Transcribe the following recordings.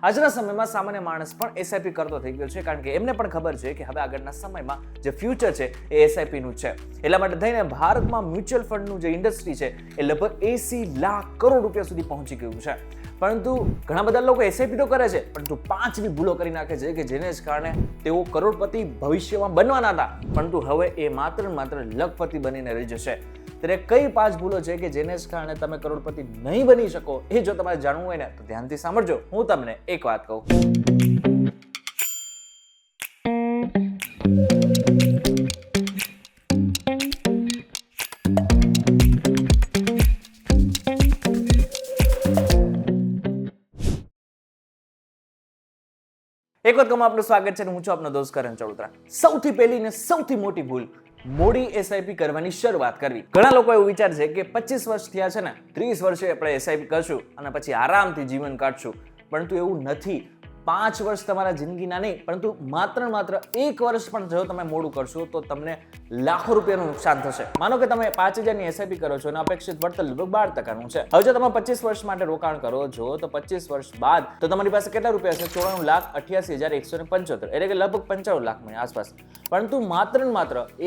આજના સમયમાં સામાન્ય માણસ પણ એસઆઈપી કરતો થઈ ગયો છે, કારણ કે એમને પણ ખબર છે કે હવે આગળના સમયમાં જે ફ્યુચર છે એ એસઆઈપી નું છે. એટલા માટે થઈને ભારતમાં મ્યુચ્યુઅલ ફંડનું જે ઇન્ડસ્ટ્રી છે એ લગભગ 80 લાખ કરોડ રૂપિયા સુધી પહોંચી ગયું છે. પરંતુ ઘણા બધા લોકો એસઆઈપી તો કરે છે, પરંતુ 5 ભૂલો કરી નાખે છે કે જેને જ કારણે તેઓ કરોડપતિ ભવિષ્યમાં બનવાના હતા, પરંતુ હવે એ માત્ર લખપતિ બનીને રહી જશે. ત્યારે કઈ 5 ભૂલો છે કે જેને જ કારણે તમે કરોડપતિ નહીં બની શકો, એ જો તમારે જાણવું હોય ને તો ધ્યાનથી સાંભળજો. હું તમને એક વાત કહું. એક વખત આપનું સ્વાગત છે. હું છું આપનો દોસ્ત કરણ ચૌધરા. સૌથી પહેલી ને સૌથી મોટી ભૂલ, મોડી એસઆઈપી કરવાની શરૂઆત કરવી. ઘણા લોકો એવું વિચારે છે કે 25 વર્ષ થયા છે ને, 30 વર્ષે આપણે એસઆઈપી કરશું અને પછી આરામથી જીવન કાઢશું, પરંતુ એવું નથી. 5 વર્ષ તમારા જિંદગીના નહીં, પરંતુ માત્ર 1 વર્ષ પણ જો તમે મોડું કરશો તો તમને લાખો રૂપિયાનું નુકસાન થશે. માનો કે તમે 5000 ની એસઆઈપી કરો છો અને અપેક્ષિત વળતર લગભગ 12% છે. હવે જો તમે 25 વર્ષ માટે રોકાણ કરો છો તો 25 વર્ષ બાદ તો તમારી પાસે કેટલા રૂપિયા છે? 94,88,175, એટલે કે લગભગ 95 લાખની આસપાસ. પરંતુ માત્ર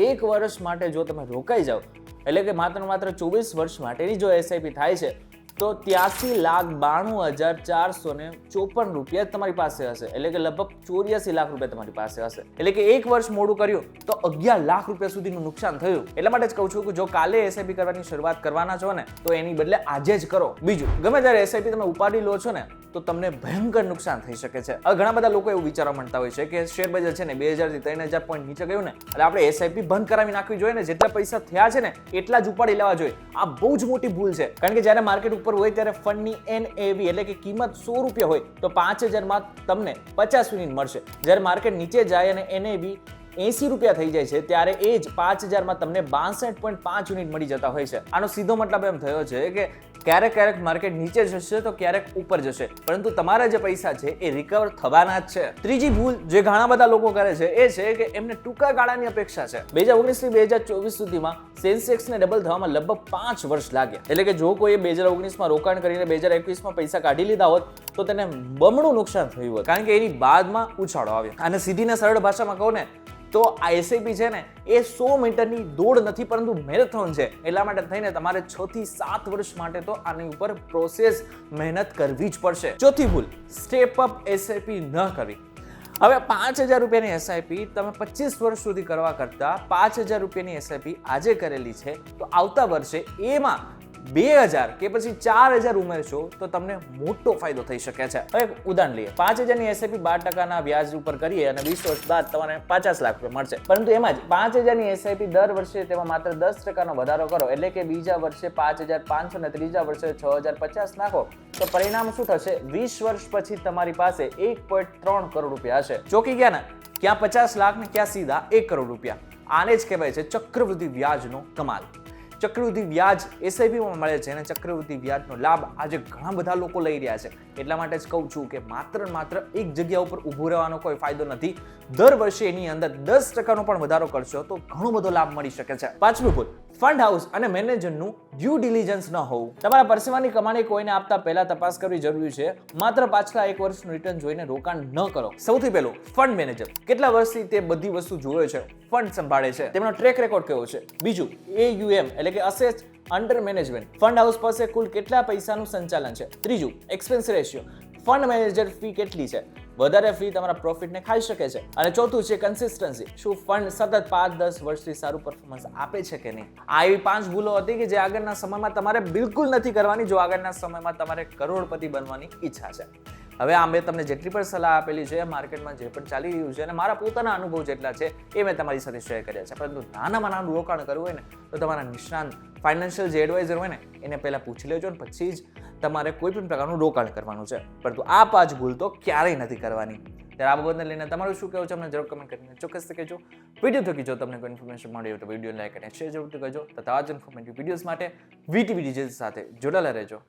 1 વર્ષ માટે જો તમે રોકાઈ જાઓ, એટલે કે માત્ર 24 વર્ષ માટેની જો એસઆઈપી થાય છે, તો 83,92,454 રૂપિયા તમારી પાસે હશે, એટલે કે લગભગ 84 લાખ રૂપિયા તમારી પાસે હશે. એટલે કે 1 વર્ષ મોડું કર્યું તો 11 લાખ રૂપિયા સુધીનું નુકસાન થયું. એટલા માટે જ કહું છું કે જો કાલે એસઆઈપી કરવાની શરૂઆત કરવાના છો ને, તો એની બદલે આજે જ કરો. બીજું, ગમે ત્યારે એસઆઈપી તમે ઉપાડી લો છો ને, તો તમને ભયંકર નુકસાન થઈ શકે છે. હવે ઘણા બધા લોકો એવું વિચારવા માંગતા હોય છે કે શેર બજાર છે ને 2000 થી 3000 પોઈન્ટ નીચે ગયું ને, એટલે આપણે એસઆઈપી બંધ કરાવી નાખવી જોઈએ ને, જેટલા પૈસા થયા છે ને એટલા જ ઉપાડી લેવા જોઈએ. આ બહુ જ મોટી ભૂલ છે, કારણ કે જ્યારે માર્કેટ ઉપર હોય ત્યારે ફંડની એનએવી એટલે કે કિંમત 100 રૂપિયા હોય તો 5000 માં તમને 50 યુનિટ મળશે. જ્યારે માર્કેટ નીચે જાય અને એનએવી 80 રૂપિયા થઈ જાય છે, ત્યારે એ જ 5000 માં તમને 62.5 યુનિટ મળી જતા હોય છે. આનો સીધો મતલબ એમ થયો છે કે ક્યારેક માર્કેટ નીચે જશે તો ક્યારેક ઉપર જશે, પરંતુ તમારા જે પૈસા છે એ રિકવર થવાના જ છે. ત્રીજી ભૂલ જે ઘણા બધા લોકો કરે છે એ છે કે એમને ટૂંકા ગાળાની અપેક્ષા છે. 2019 થી 2024 સુધીમાં સેન્સેક્સને ડબલ થવામાં લગભગ 5 વર્ષ લાગ્યા. એટલે કે જો કોઈએ 2019 માં રોકાણ કરીને 2021 માં પૈસા કાઢી લીધા હોત તો તેને બમણું નુકસાન થયું હોત, કારણ કે એની બાદમાં ઉછાળો આવ્યો. અને સીધી ને સરળ ભાષામાં કહું ને તો આ એસઆઈપી છે ને એ 100 મીટરની દોડ નથી, પરંતુ મેરેથોન છે. એટલા માટે થઈને તમારે 6 થી 7 વર્ષ માટે તો આની ઉપર પ્રોસેસ મહેનત કરવી જ પડશે. ચોથી ભૂલ, સ્ટેપ અપ એસઆઈપી ન કરવી. હવે 5000 રૂપિયાની એસઆઈપી તમે 25 વર્ષ સુધી કરવા કરતા 5000 રૂપિયાની એસઆઈપી આજે કરેલી છે, તો આવતા વર્ષે એમાં 2000 કે પછી 4000 ઉમેરશો તો તમને મોટો ફાયદો થઈ શકે છે. હવે ઉદાહરણ લઈએ, 5000 ની એસઆઈપી 12% વ્યાજ ઉપર કરીએ અને 20 વર્ષ બાદ તમને 50 લાખ રૂપિયા મળશે. પરંતુ એમાં જ 5000 ની એસઆઈપી દર વર્ષે તેમાં માત્ર 10% વધારો કરો, એટલે કે બીજા વર્ષે 5500 અને ત્રીજા વર્ષે 6050 નાખો, તો પરિણામ શું થશે? 20 વર્ષ પછી તમારી પાસે 1.3 કરોડ રૂપિયા હશે. ચોકી ગયા ને, ક્યાં 50 લાખ ને ક્યાં સીધા 1 કરોડ રૂપિયા. આને જ કહેવાય છે ચક્રવૃદ્ધિ વ્યાજનો કમાલ. ચક્રવૃદ્ધિ વ્યાજ એસઆઈપીમાં મળે છે અને ચક્રવૃદ્ધિ વ્યાજનો લાભ આજે ઘણા બધા લોકો લઈ રહ્યા છે. એટલા માટે જ કહું છું કે માત્ર એક જગ્યા ઉપર ઊભું રહેવાનો કોઈ ફાયદો નથી. દર વર્ષે એની અંદર 10% પણ વધારો કરશો તો ઘણો બધો લાભ મળી શકે છે. પાંચમી ભૂલ, ફંડ હાઉસ અને મેનેજરનું ડ્યુ ડિલિજન્સ ન હોવું. તમારા પરસેવાની કમાણી કોઈને આપતા પહેલા તપાસ કરવી જરૂરી છે. માત્ર પાછલા 1 વર્ષનું રિટર્ન જોઈને રોકાણ ન કરો. સૌથી પહેલું, ફંડ મેનેજર કેટલા વર્ષથી તે બધી વસ્તુ જોવે છે, ફંડ સંભાળે છે, તેમનો ટ્રેક રેકોર્ડ કેવો છે. બીજું, AUM એટલે કે assets under management, fund house પાસે કુલ કેટલા પૈસાનું સંચાલન છે. ત્રીજું, expense ratio, fund manager fee કેટલી છે, વધારે ફી તમારા પ્રોફિટને ખાઈ શકે છે. અને ચોથું છે કન્સિસ્ટન્સી, શું ફંડ સતત 5-10 વર્ષથી સારું પરફોર્મન્સ આપે છે કે નહીં. આ એવી 5 ભૂલો હતી કે જે આગળના સમયમાં તમારે બિલકુલ નથી કરવાની જો આગળના સમયમાં તમારે કરોડપતિ બનવાની ઈચ્છા છે. હવે આ મેં તમને જેટલી પણ સલાહ આપેલી છે, માર્કેટમાં જે પણ ચાલી રહ્યું છે અને મારા પોતાના અનુભવ જેટલા છે એ મેં તમારી સાથે શેર કર્યા છે. પરંતુ નાનામાં નાનું રોકાણ કરવું હોય ને તો તમારા નિષ્ણાંત ફાઇનાન્શિયલ જે એડવાઇઝર હોય ને એને પહેલાં પૂછી લેજો ને પછી જ તમારે કોઈ પણ પ્રકારનું રોકાણ કરવાનું છે. પરંતુ આ 5 ભૂલ તો ક્યારેય નથી કરવાની. ત્યારે આ બાબતને લઈને તમારું શું કહેવું છે અમને જરૂર કમેન્ટ કરીને ચોક્કસથી કહેજો. વિડીયો થકી જો તમને કોઈ ઇન્ફોર્મેશન મળી હોય તો વિડીયો લાઈક અને શેર જરૂરથી કરજો. તથા આ જ ઇન્ફોર્મેટિવ વિડીયોઝ માટે VTV સાથે જોડાયેલા રહેજો.